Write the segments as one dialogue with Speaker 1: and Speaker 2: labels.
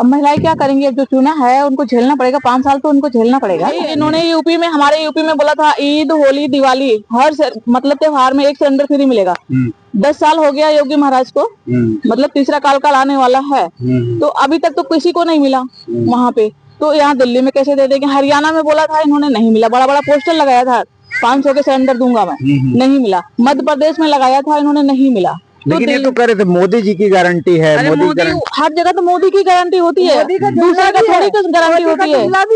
Speaker 1: अब महिलाएं क्या करेंगी, अब जो चुना है उनको झेलना पड़ेगा, 5 साल तो उनको झेलना पड़ेगा। इन्होंने यूपी में, हमारे यूपी में बोला था ईद, होली, दिवाली हर मतलब त्योहार में 1 सिलेंडर फ्री मिलेगा। 10 साल हो गया योगी महाराज को, मतलब तीसरा काल आने वाला है, तो अभी तक तो किसी को नहीं मिला वहाँ पे। तो यहाँ दिल्ली में कैसे दे देंगे? हरियाणा में बोला था इन्होंने, नहीं मिला। बड़ा बड़ा पोस्टर लगाया था 500 के सिलेंडर दूंगा मैं, नहीं मिला। मध्य प्रदेश में लगाया था इन्होंने, नहीं मिला।
Speaker 2: लेकिन ये तो कह रहे थे मोदी जी की गारंटी है। मोदी
Speaker 1: हर जगह तो मोदी की गारंटी होती है, दूसरे का थोड़ी तो गारंटी होती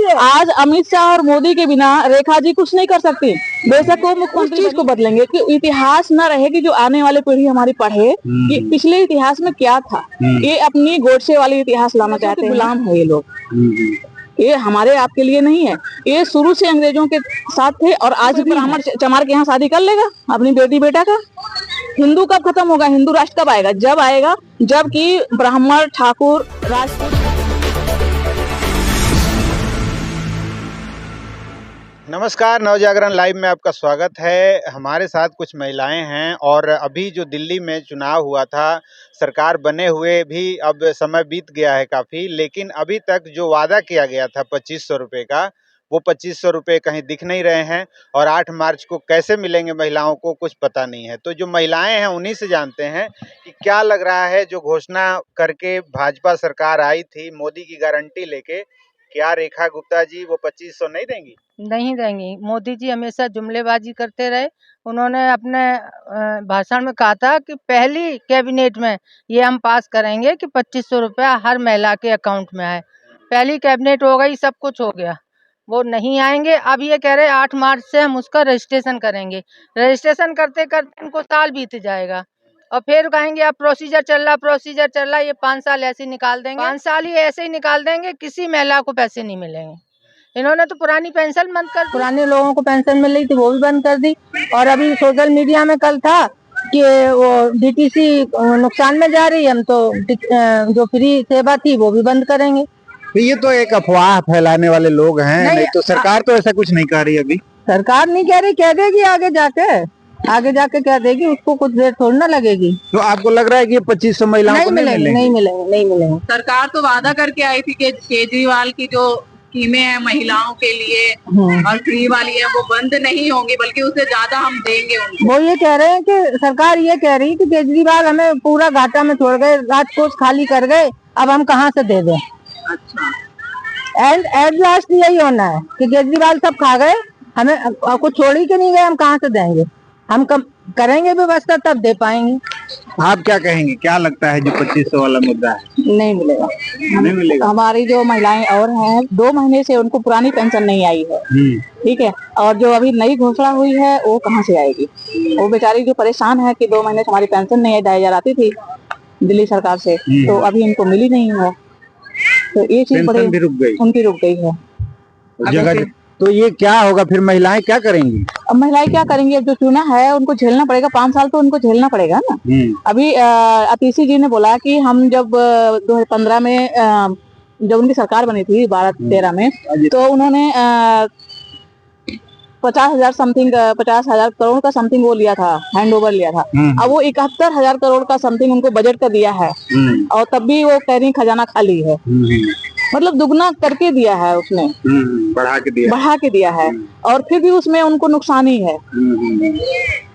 Speaker 1: है। आज अमित शाह और मोदी के बिना रेखा जी कुछ नहीं कर सकती। बेशक वो मुख्यमंत्री चीज को बदलेंगे कि इतिहास न रहे कि जो आने वाले पीढ़ी हमारी पढ़े कि पिछले इतिहास में क्या था। ये अपनी गोडसे वाली इतिहास लाना चाहते हैं। गुलाम है ये लोग, ये हमारे आपके लिए नहीं है। ये शुरू से अंग्रेजों के साथ थे और आज भी ब्राह्मण चमार के यहाँ शादी कर लेगा अपनी बेटी बेटा का। हिंदू कब खत्म होगा? हिंदू राष्ट्र कब आएगा? जब आएगा जबकि ब्राह्मण, ठाकुर, राजपूत।
Speaker 2: नमस्कार, नवजागरण लाइव में आपका स्वागत है। हमारे साथ कुछ महिलाएं हैं और अभी जो दिल्ली में चुनाव हुआ था, सरकार बने हुए भी अब समय बीत गया है काफ़ी, लेकिन अभी तक जो वादा किया गया था 2500 रुपये का, वो 2500 रुपये कहीं दिख नहीं रहे हैं। और 8 मार्च को कैसे मिलेंगे महिलाओं को कुछ पता नहीं है। तो जो महिलाएं हैं उन्हीं से जानते हैं कि क्या लग रहा है। जो घोषणा करके भाजपा सरकार आई थी मोदी की गारंटी लेके, क्या रेखा गुप्ता जी वो 2500 नहीं देंगी?
Speaker 3: नहीं देंगी। मोदी जी हमेशा जुमलेबाजी करते रहे। उन्होंने अपने भाषण में कहा था कि पहली कैबिनेट में ये हम पास करेंगे कि 2500 रुपया हर महिला के अकाउंट में आए। पहली कैबिनेट हो गई, सब कुछ हो गया, वो नहीं आएंगे। अब ये कह रहे 8 मार्च से हम उसका रजिस्ट्रेशन करेंगे। रजिस्ट्रेशन करते करते इनको साल बीत जाएगा और फिर कहेंगे अब प्रोसीजर चल रहा। ये 5 साल ऐसे ही निकाल देंगे, 5 साल ही ऐसे ही निकाल देंगे। किसी महिला को पैसे नहीं मिलेंगे। इन्होंने तो पुरानी पेंशन बंद कर दी। पुराने लोगों को पेंशन मिल रही थी वो भी बंद कर दी। और अभी सोशल मीडिया में कल था कि वो डीटीसी नुकसान में जा रही है, हम तो जो फ्री सेवा थी वो भी बंद करेंगे।
Speaker 2: ये तो एक अफवाह फैलाने वाले लोग हैं। नहीं तो सरकार तो ऐसा कुछ नहीं कह रही। अभी
Speaker 3: सरकार नहीं कह रही, कह देगी आगे जाके कह देगी, उसको कुछ देर थोड़ी ना लगेगी।
Speaker 2: तो आपको लग रहा है कि ये 2500 महिलाओं को
Speaker 3: नहीं मिलेंगे।
Speaker 1: सरकार तो वादा करके आई थी कि केजरीवाल की जो स्कीमें हैं महिलाओं के लिए और फ्री वाली है वो बंद नहीं होंगी, बल्कि उससे ज्यादा हम देंगे उनको।
Speaker 3: वो ये कह रहे हैं कि सरकार ये कह रही है कि केजरीवाल हमें पूरा घाटा में छोड़ गए, राजकोष खाली कर गए, अब हम कहाँ से दे दें।
Speaker 1: अच्छा,
Speaker 3: एट लास्ट यही होना है कि केजरीवाल सब खा गए, हमें कुछ छोड़ ही के नहीं गए, हम कहाँ से देंगे। हम करेंगे व्यवस्था तब दे पाएंगे।
Speaker 2: आप क्या कहेंगे? क्या लगता है जो 2500 वाला मुद्दा है?
Speaker 1: नहीं मिलेगा।
Speaker 2: नहीं मिलेगा।
Speaker 1: हमारी जो महिलाएं और हैं 2 महीने से उनको पुरानी पेंशन नहीं आई है, ठीक है, और जो अभी नई घोषणा हुई है वो कहाँ से आएगी? वो बेचारी जो परेशान है कि 2 महीने से हमारी पेंशन नहीं 2000 आती थी दिल्ली सरकार से, तो अभी इनको मिली नहीं है। तो ये चीज
Speaker 2: भी रुक गई,
Speaker 1: उनकी रुक गई है
Speaker 2: जगह। तो ये क्या होगा फिर? महिलाएं क्या करेंगी?
Speaker 1: अब महिलाएं क्या करेंगी? अब जो चुना है उनको झेलना पड़ेगा, 5 साल तो उनको झेलना पड़ेगा ना। अभी अतीशी जी ने बोला कि हम जब 2015 में जब उनकी सरकार बनी थी 12-13 में, तो उन्होंने 50,000 समथिंग 50,000 करोड़ का समथिंग वो लिया था, हैंड ओवर लिया था। अब वो 71,000 करोड़ का समथिंग उनको बजट का दिया है और तब भी वो कह रही खजाना खाली है। मतलब दुगना करके दिया है उसने,
Speaker 2: बढ़ा के दिया है
Speaker 1: और फिर भी उसमें उनको नुकसान ही है।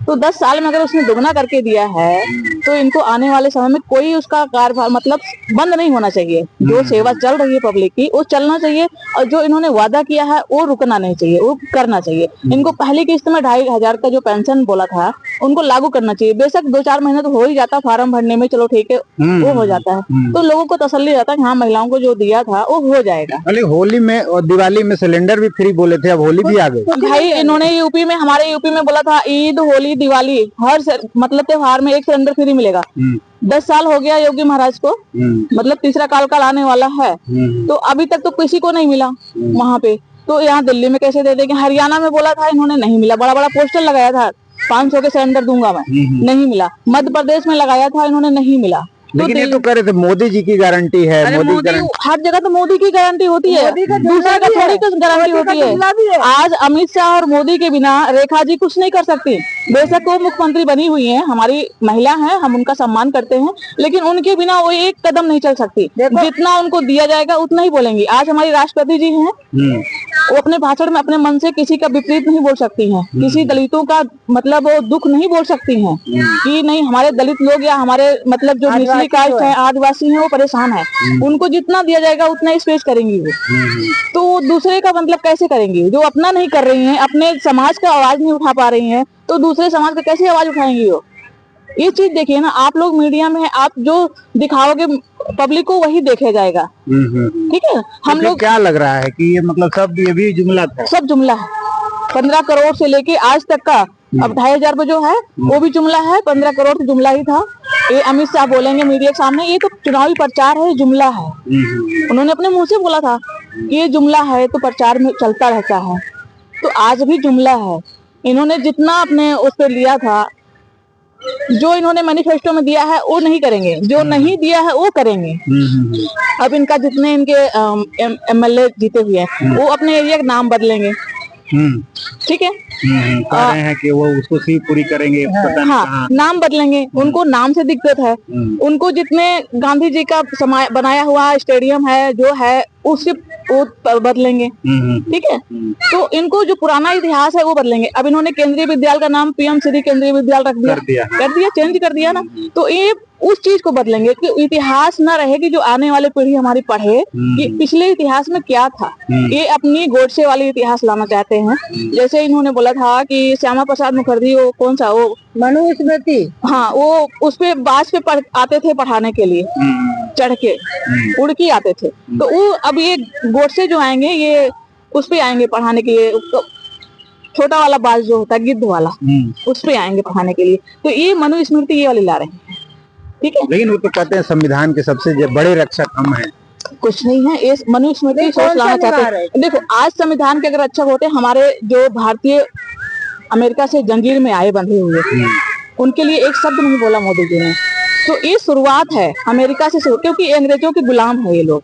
Speaker 1: तो 10 साल में अगर उसने दुगना करके दिया है तो इनको आने वाले समय में कोई उसका कारभार मतलब बंद नहीं होना चाहिए। जो सेवा चल रही है पब्लिक की वो चलना चाहिए और जो इन्होंने वादा किया है वो रुकना नहीं चाहिए, वो करना चाहिए। इनको पहली किस्त में 2500 का जो पेंशन बोला था उनको लागू करना चाहिए। बेशक 2-4 महीने तो हो ही जाता फॉर्म भरने में, चलो ठीक है वो हो जाता है, तो लोगों को तसल्ली रहता है कि हाँ महिलाओं को जो दिया था वो हो जाएगा।
Speaker 2: होली में और दिवाली में सिलेंडर भी फ्री बोले थे, अब होली भी आ गई।
Speaker 1: भाई इन्होंने यूपी में, हमारे यूपी में बोला था ईद, होली, दिवाली हर मतलब त्योहार में 1 सिलेंडर फ्री मिलेगा। 10 साल हो गया योगी महाराज को, मतलब तीसरा काल आने वाला है, तो अभी तक तो किसी को नहीं मिला वहाँ पे। तो यहाँ दिल्ली में कैसे दे देंगे? हरियाणा में बोला था इन्होंने, नहीं मिला। बड़ा बड़ा पोस्टर लगाया था 500 के सिलेंडर दूंगा मैं, नहीं मिला। मध्य प्रदेश में लगाया था इन्होंने, नहीं मिला।
Speaker 2: लेकिन ये तो कह रहे थे मोदी जी की गारंटी है।
Speaker 1: अरे मोदी हर जगह तो मोदी की गारंटी होती है, दूसरे का थोड़ी कुछ गारंटी होती है। आज अमित शाह और मोदी के बिना रेखा जी कुछ नहीं कर सकती। बेशक वो मुख्यमंत्री बनी हुई है, हमारी महिला है, हम उनका सम्मान करते हैं, लेकिन उनके बिना वो एक कदम नहीं चल सकती। जितना उनको दिया जाएगा उतना ही बोलेंगी। आज हमारी राष्ट्रपति जी हैं, वो अपने भाषण में अपने मन से किसी का विपरीत नहीं बोल सकती हैं, किसी दलितों का मतलब वो दुख नहीं बोल सकती हैं कि नहीं हमारे दलित लोग या हमारे मतलब जो निचली कास्ट है, आदिवासी हैं, वो परेशान है। उनको जितना दिया जाएगा उतना ही स्पेस करेंगी वो। तो दूसरे का मतलब कैसे करेंगी? जो अपना नहीं कर रही हैं, अपने समाज का आवाज नहीं उठा पा रही हैं, तो दूसरे समाज का कैसे आवाज उठाएंगी वो? ये चीज देखिए ना, आप लोग मीडिया में आप जो दिखाओगे पब्लिक को वही देखे जाएगा। ठीक है, हम लोग
Speaker 2: क्या लग रहा है कि ये मतलब सब ये भी जुमला था? सब
Speaker 1: जुमला है। 15 करोड़ से लेके आज तक का अब 2,500 पे जो है वो भी जुमला है, 15 करोड़ तो जुमला ही था। ये अमित शाह बोलेंगे मीडिया के सामने, ये तो चुनावी प्रचार है, जुमला है। उन्होंने अपने मुंह से बोला था कि ये जुमला है, तो प्रचार में चलता रहता है, तो आज भी जुमला है। इन्होंने जितना अपने उस पर लिया था, जो इन्होंने मैनिफेस्टो में दिया है वो नहीं करेंगे, जो नहीं दिया है वो करेंगे। अब इनका जितने इनके MLA जीते हुए हैं वो अपने एरिया का नाम बदलेंगे। ठीक है,
Speaker 2: कह रहे हैं कि वो उसको सिर्फ पूरी करेंगे।
Speaker 1: हाँ, नाम बदलेंगे, उनको नाम से दिक्कत है। उनको जितने गांधी जी का बनाया हुआ स्टेडियम है जो है उससे वो बदलेंगे। ठीक है, तो इनको जो पुराना इतिहास है वो बदलेंगे। अब इन्होंने केंद्रीय विद्यालय का नाम PM श्री केंद्रीय विद्यालय रख दिया, चेंज कर दिया ना, तो ये उस चीज को बदलेंगे कि इतिहास न रहे कि जो आने वाले पीढ़ी हमारी पढ़े कि पिछले इतिहास में क्या था। ये अपनी गोडसे वाली इतिहास लाना चाहते हैं। जैसे इन्होंने बोला था कि श्यामा प्रसाद मुखर्जी, वो कौन सा वो मनुस्मृति, हाँ, वो उस पे बाज पे आते थे पढ़ाने के लिए, चढ़ के उड़ के आते थे। तो वो अब ये गोडसे जो आएंगे ये उस पे आएंगे पढ़ाने के लिए, छोटा वाला बाज जो होता है गिद्ध वाला, उस पे आएंगे पढ़ाने के लिए। तो ये मनुस्मृति ये वाली ला रहे हैं। ठीक है,
Speaker 2: लेकिन वो तो कहते हैं संविधान के सबसे बड़े रक्षक हम हैं।
Speaker 1: कुछ नहीं है, ये मनुस्मृति सोच लाना चाहते हैं। देखो, आज संविधान के अगर रक्षक होते हमारे जो भारतीय अमेरिका से जंजीर में आए बंधे हुए, उनके लिए एक शब्द नहीं बोला मोदी जी ने। तो ये शुरुआत है अमेरिका से, क्योंकि अंग्रेजों के गुलाम है ये लोग।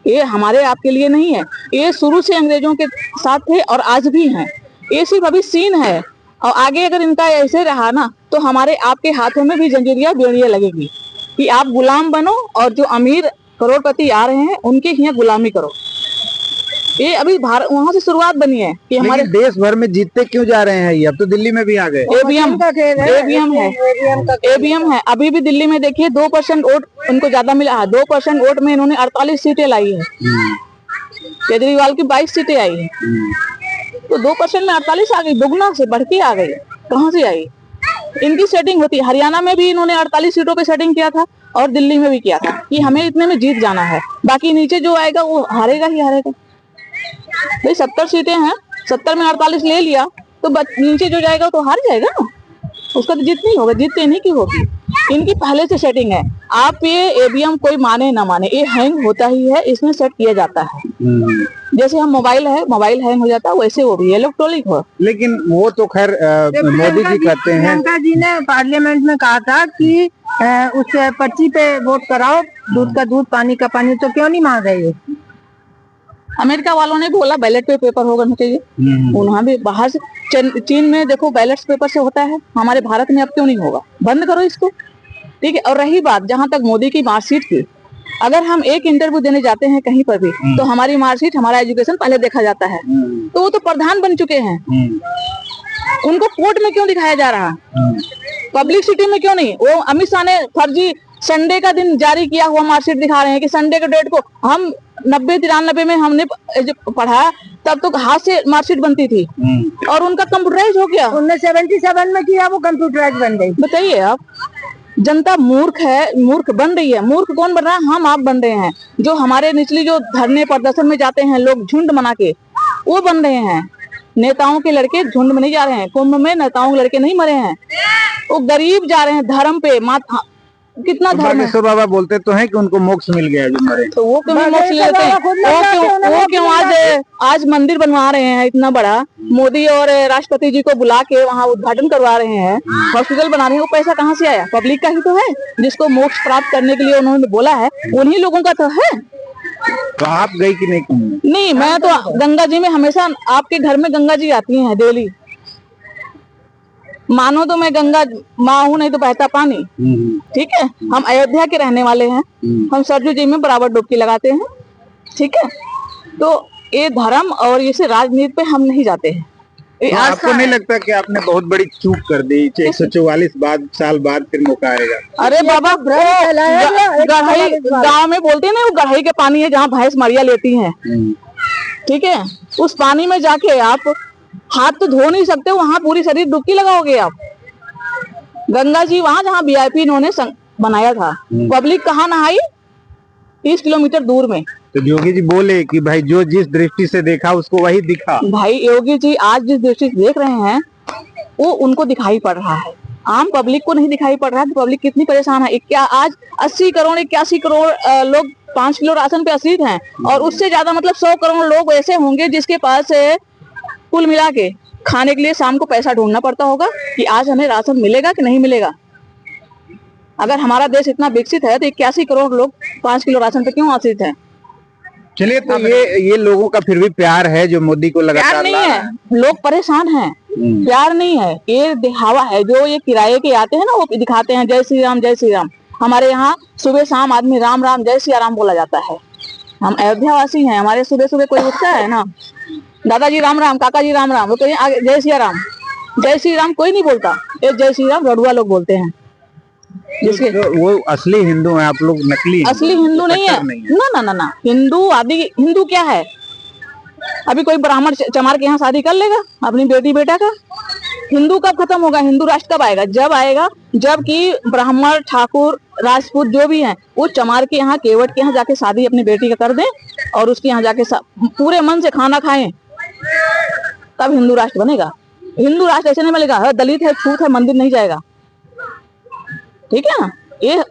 Speaker 1: ये हमारे आपके लिए नहीं है, ये शुरू से अंग्रेजों के साथ थे और आज भी हैं। ये सिर्फ अभी सीन है, और आगे अगर इनका ऐसे रहा ना तो हमारे आपके हाथों में भी जंजीरिया बेड़ियां लगेगी कि आप गुलाम बनो और जो अमीर करोड़पति आ रहे हैं उनके यहाँ गुलामी करो। ये अभी भारत वहां से शुरुआत बनी है कि हमारे
Speaker 2: देश भर में जीतते क्यों जा रहे हैं ये? अब तो दिल्ली में भी आ गए।
Speaker 1: ABM है। अभी भी दिल्ली में देखिए 2% वोट उनको ज्यादा मिला है। 2% वोट में इन्होंने 48 सीटें लाई है। केजरीवाल की 22 सीटें आई है, तो 2% में 48 आ गई, दुगना से बढ़ के आ गई। कहाँ से आई? इनकी सेटिंग होती है। हरियाणा में भी इन्होंने 48 सीटों पे सेटिंग किया था और दिल्ली में भी किया था कि हमें इतने में जीत जाना है, बाकी नीचे जो आएगा वो हारेगा ही हारेगा। भाई 70 सीटें हैं, 70 में 48 ले लिया तो नीचे जो जाएगा तो हार जाएगा ना, उसका तो जीत नहीं होगा, जीत इन्हीं की होगी। इनकी पहले से सेटिंग है। आप ये ABM कोई माने ना माने, ये हैंग होता ही है, इसमें सेट किया जाता है। जैसे हम मोबाइल हैंग हो जाता है, वैसे वो भी इलेक्ट्रॉनिक हो।
Speaker 2: लेकिन वो तो खैर मोदी जी कहते हैं,
Speaker 3: प्रियंका जी ने पार्लियामेंट में कहा था कि उस पर्ची पे वोट कराओ, दूध का दूध पानी का पानी, तो क्यों नहीं मान रही है?
Speaker 1: अमेरिका वालों ने बोला बैलेट पे पेपर होना चाहिए। वहाँ भी बाहर से चीन में देखो बैलेट पेपर से होता है, हमारे भारत में अब क्यों नहीं होगा? बंद करो इसको। ठीक है, और रही बात जहाँ तक मोदी की मार्कशीट की, अगर हम एक इंटरव्यू देने जाते हैं कहीं पर भी तो हमारी मार्कशीट, हमारा एजुकेशन पहले देखा जाता है। तो वो तो प्रधान बन चुके हैं, उनको कोर्ट में क्यों दिखाया जा रहा? पब्लिसिटी में क्यों नहीं? वो अमित शाह ने फर्जी संडे का दिन जारी किया हुआ मार्कशीट दिखा रहे हैं कि संडे के डेट को हम 90-93 में हमने पढ़ा, तब तो हाथ से मार्कशीट बनती थी और उनका कंप्यूटराइज हो गया।
Speaker 3: 1977 में किया, वो कंप्यूटराइज बन गई।
Speaker 1: बताइए आप, जनता मूर्ख है, मूर्ख बन रही है। मूर्ख कौन बन रहा है? हम आप बन रहे हैं। जो हमारे निचली जो धरने प्रदर्शन में जाते हैं लोग झुंड बना के, वो बन रहे हैं। नेताओं के लड़के झुंड में नहीं जा रहे हैं, कुंभ में नेताओं के लड़के नहीं मरे हैं, वो गरीब जा रहे हैं धर्म पे। कितना धर्म है।
Speaker 2: बागेश्वर बाबा बोलते तो हैं कि उनको मोक्ष मिल गया जो मरे,
Speaker 1: तो वो क्यों नहीं मोक्ष लेते हैं? वो क्यों आज मंदिर बनवा रहे हैं इतना बड़ा, मोदी और राष्ट्रपति जी को बुला के वहाँ उद्घाटन करवा रहे हैं, हॉस्पिटल बना रहे हैं, वो पैसा कहाँ से आया? पब्लिक का ही तो है, जिसको मोक्ष प्राप्त करने के लिए उन्होंने बोला है, उन्हीं लोगों का तो है।
Speaker 2: तो आप गई कि नहीं?
Speaker 1: नहीं, मैं तो गंगा जी में हमेशा, आपके घर में गंगा जी आती हैं डेली, मानो तो मैं गंगा माँ हूँ, नहीं तो बहता पानी। ठीक है, हम अयोध्या के रहने वाले हैं, हम सरजू जी में बराबर डुबकी लगाते हैं। ठीक है, तो ये धर्म और इसे राजनीति पे हम नहीं जाते हैं।
Speaker 2: तो आपको नहीं लगता कि आपने बहुत बड़ी चूक कर दी? 144 साल बाद फिर मौका आएगा।
Speaker 1: अरे बाबा, गढ़ई गाँव में बोलते हैं ना, वो गढ़ई के पानी है जहाँ भैंस मरिया लेती हैं। ठीक है, उस पानी में जाके आप हाथ तो धो नहीं सकते, वहां पूरी शरीर डुबकी लगाओगे आप। गंगा जी वहां जहाँ VIP इन्होंने बनाया था, पब्लिक कहाँ नहाई? 30 किलोमीटर दूर में।
Speaker 2: तो योगी जी बोले कि भाई जो जिस दृष्टि से देखा उसको वही दिखा।
Speaker 1: भाई योगी जी आज जिस दृष्टि से देख रहे हैं वो उनको दिखाई पड़ रहा है, आम पब्लिक को नहीं दिखाई पड़ रहा है कि पब्लिक कितनी परेशान है। क्या आज 80 करोड़ 81 करोड़ लोग 5 किलो राशन पे आश्रित हैं, और उससे ज्यादा मतलब 100 करोड़ लोग ऐसे होंगे जिसके पास कुल मिला के खाने के लिए शाम को पैसा ढूंढना पड़ता होगा कि आज हमें राशन मिलेगा कि नहीं मिलेगा। अगर हमारा देश इतना विकसित है तो 81 करोड़ लोग 5 किलो राशन पे क्यों आश्रित हैं?
Speaker 2: चलिए, तो ये लोगों का फिर भी प्यार है जो मोदी को लगातार
Speaker 1: प्यार नहीं है, लोग परेशान हैं। प्यार नहीं है, ये दिखावा है। जो ये किराए के आते हैं ना, वो दिखाते हैं जय श्री राम जय श्री राम। हमारे यहाँ सुबह शाम आदमी राम राम जय सिया राम बोला जाता है। हम अयोध्या वासी हैं, हमारे सुबह सुबह कोई उठता है ना, दादाजी राम राम, काका जी राम राम, वो कहें आगे जय सिया राम। जय श्री राम कोई नहीं बोलता, ये जय श्री राम रड़ुआ लोग बोलते हैं। जिसके
Speaker 2: तो वो असली हिंदू हैं, आप लोग नकली।
Speaker 1: असली हिंदू नहीं है, ना ना ना ना। हिंदू आदि हिंदू क्या है? अभी कोई ब्राह्मण चमार के यहाँ शादी कर लेगा अपनी बेटी बेटा का? हिंदू कब खत्म होगा? हिंदू राष्ट्र कब आएगा? जब आएगा जब कि ब्राह्मण ठाकुर राजपूत जो भी हैं वो चमार के यहाँ केवट के यहाँ जाके शादी अपनी बेटी का कर दें और उसके यहाँ जाके पूरे मन से खाना खाएं, तब हिंदू राष्ट्र बनेगा। हिंदू राष्ट्र ऐसे नहीं बनेगा, दलित है, छूत है, मंदिर नहीं जाएगा। ठीक है ना,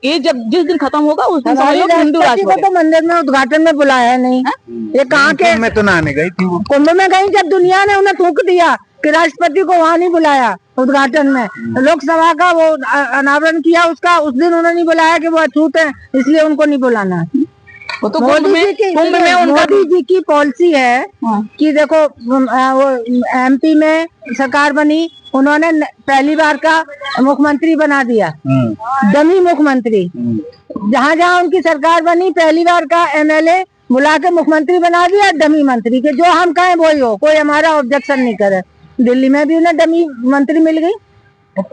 Speaker 1: ये जब जिस दिन खत्म होगा उस दिन हिंदू राष्ट्र
Speaker 3: तो मंदिर में उद्घाटन में बुलाया नहीं है। ये कहाँ के
Speaker 2: मैं तो नहाने गई थी,
Speaker 3: कुंभ में गई, जब दुनिया ने उन्हें थूक दिया कि राष्ट्रपति को वहाँ नहीं बुलाया उद्घाटन में। लोकसभा का वो अनावरण किया उसका, उस दिन उन्होंने नहीं बुलाया कि वो अछूत है, इसलिए उनको नहीं बुलाना।
Speaker 1: वो तो
Speaker 3: मोदी जी की पॉलिसी है कि देखो, वो MP में सरकार बनी, उन्होंने पहली बार का मुख्यमंत्री बना दिया, डमी मुख्यमंत्री। जहाँ जहाँ उनकी सरकार बनी, पहली बार का MLA बुला के मुख्यमंत्री बना दिया, डमी मंत्री के। जो हम कहें वही हो, कोई हमारा ऑब्जेक्शन नहीं करे। दिल्ली में भी उन्हें डमी मंत्री मिल गई।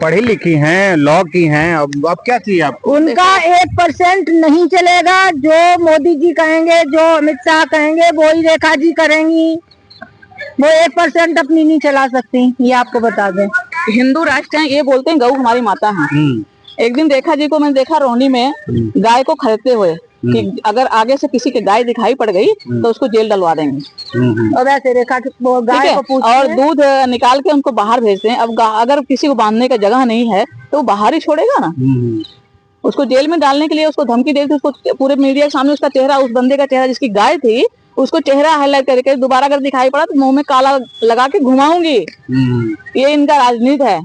Speaker 2: पढ़ी लिखी हैं, लॉ की हैं, अब क्या चाहिए आपको?
Speaker 3: उनका 1% नहीं चलेगा। जो मोदी जी कहेंगे, जो अमित शाह कहेंगे, वो ही रेखा जी करेंगी। वो 1% अपनी नहीं चला सकती, ये आपको बता दें।
Speaker 1: हिंदू राष्ट्र हैं, ये बोलते हैं गऊ हमारी माता है। एक दिन रेखा जी को मैंने देखा रोहनी में गाय को खरीदते हुए कि अगर आगे से किसी की गाय दिखाई पड़ गई तो उसको जेल डलवा देंगे।
Speaker 3: और वैसे रेखा वो गाय को
Speaker 1: और दूध निकाल के उनको बाहर भेजते हैं। अब अगर किसी को बांधने का जगह नहीं है तो वो बाहर ही छोड़ेगा ना, उसको जेल में डालने के लिए उसको धमकी देती। उसको पूरे मीडिया के सामने उसका चेहरा, उस बंदे का चेहरा जिसकी गाय थी, उसको चेहरा हाईलाइट करके दोबारा अगर दिखाई पड़ा तो मुंह में काला लगा के घुमाऊंगी। ये इनका राजनीति है।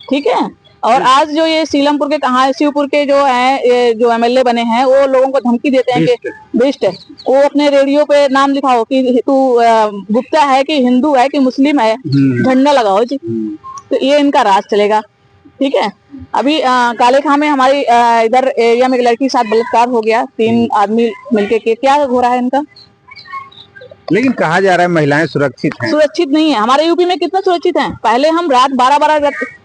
Speaker 1: ठीक है, और आज जो ये सीलमपुर के कहा शिवपुर के जो है, जो MLA बने हैं, वो लोगों को धमकी देते हैं कि बिस्ट, वो अपने रेडियो पे नाम लिखाओ कि तू गुप्ता है कि हिंदू है कि मुस्लिम है, झंडा लगाओ जी। तो ये इनका राज चलेगा। ठीक है, अभी कालेखां में हमारी इधर एरिया में एक लड़की के साथ बलात्कार हो गया, 3 आदमी मिलके के। क्या हो रहा है इनका?
Speaker 2: लेकिन कहा जा रहा है महिलाएं सुरक्षित हैं।
Speaker 1: सुरक्षित नहीं है। हमारे यूपी में कितना सुरक्षित है? पहले हम रात 12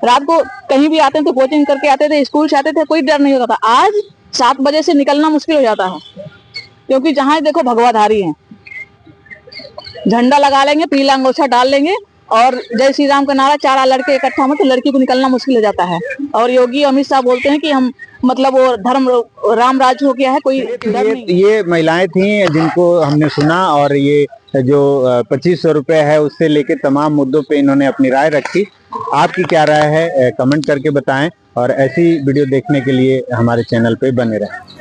Speaker 1: रात को कहीं भी आते थे, कोचिंग करके आते थे, स्कूल से आते थे, कोई डर नहीं होता था। आज 7 बजे से निकलना मुश्किल हो जाता है, क्योंकि जहाँ देखो भगवाधारी है। झंडा लगा लेंगे, पीला अंगोछा डाल लेंगे और जय श्री राम का नारा, 4 लड़के इकट्ठा हो तो लड़की को निकलना मुश्किल हो जाता है। और योगी अमित शाह बोलते हैं कि हम मतलब वो धर्म राम राज हो गया है, कोई डर नहीं।
Speaker 2: ये महिलाएं थी जिनको हमने सुना, और ये जो 2500 रुपए है उससे लेके तमाम मुद्दों पे इन्होंने अपनी राय रखी। आपकी क्या राय है, कमेंट करके बताएं। और ऐसी वीडियो देखने के लिए हमारे चैनल पे बने रहें।